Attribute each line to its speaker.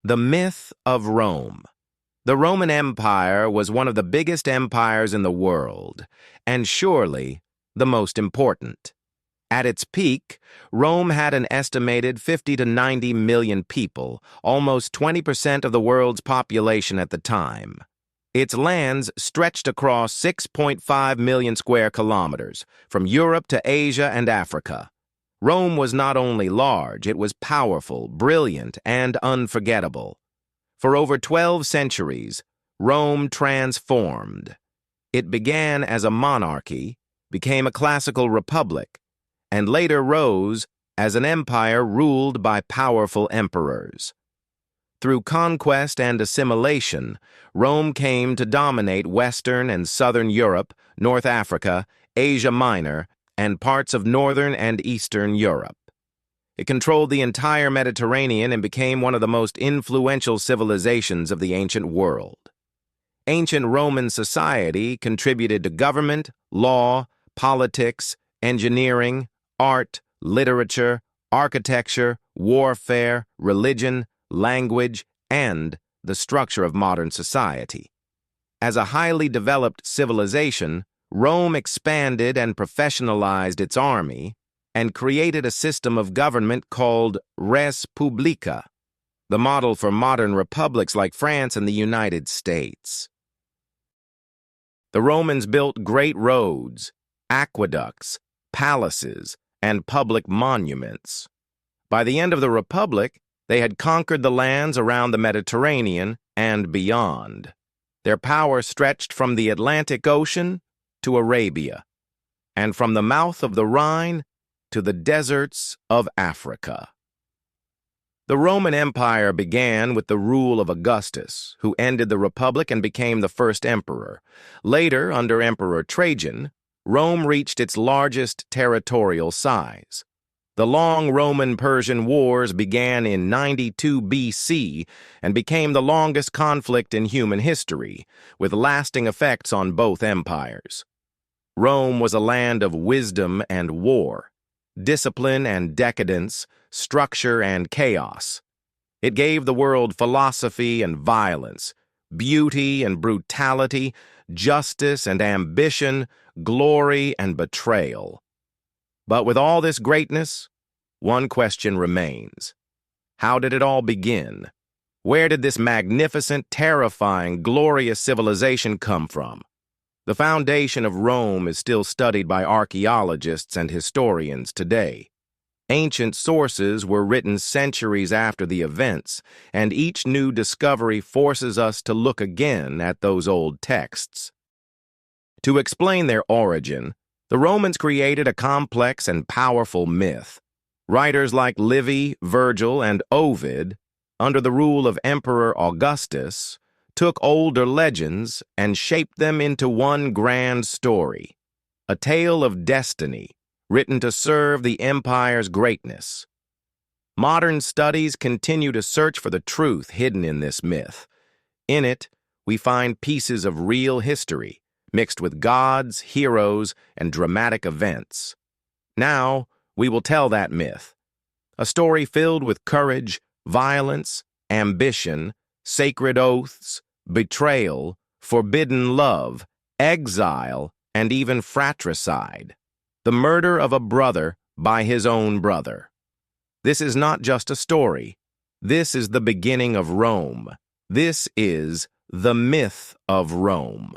Speaker 1: The myth of Rome. The Roman Empire was one of the biggest empires in the world, and surely the most important. At its peak, Rome had an estimated 50 to 90 million people, almost 20% of the world's population at the time. Its lands stretched across 6.5 million square kilometers, from Europe to Asia and Africa. Rome was not only large, it was powerful, brilliant, and unforgettable. For over 12 centuries, Rome transformed. It began as a monarchy, became a classical republic, and later rose as an empire ruled by powerful emperors. Through conquest and assimilation, Rome came to dominate Western and Southern Europe, North Africa, Asia Minor, and parts of Northern and Eastern Europe. It controlled the entire Mediterranean and became one of the most influential civilizations of the ancient world. Ancient Roman society contributed to government, law, politics, engineering, art, literature, architecture, warfare, religion, language, and the structure of modern society. As a highly developed civilization, Rome expanded and professionalized its army and created a system of government called res publica, the model for modern republics like France and the United States. The Romans built great roads, aqueducts, palaces, and public monuments. By the end of the Republic, they had conquered the lands around the Mediterranean and beyond. Their power stretched from the Atlantic Ocean to Arabia, and from the mouth of the Rhine to the deserts of Africa. The Roman Empire began with the rule of Augustus, who ended the Republic and became the first emperor. Later, under Emperor Trajan, Rome reached its largest territorial size. The long Roman-Persian Wars began in 92 BC and became the longest conflict in human history, with lasting effects on both empires. Rome was a land of wisdom and war, discipline and decadence, structure and chaos. It gave the world philosophy and violence, beauty and brutality, justice and ambition, glory and betrayal. But with all this greatness, one question remains. How did it all begin? Where did this magnificent, terrifying, glorious civilization come from? The foundation of Rome is still studied by archaeologists and historians today. Ancient sources were written centuries after the events, and each new discovery forces us to look again at those old texts. To explain their origin, the Romans created a complex and powerful myth. Writers like Livy, Virgil, and Ovid, under the rule of Emperor Augustus, took older legends and shaped them into one grand story, a tale of destiny written to serve the empire's greatness. Modern studies continue to search for the truth hidden in this myth. In it, we find pieces of real history, mixed with gods, heroes, and dramatic events. Now, we will tell that myth, a story filled with courage, violence, ambition, sacred oaths, betrayal, forbidden love, exile, and even fratricide. The murder of a brother by his own brother. This is not just a story. This is the beginning of Rome. This is the myth of Rome.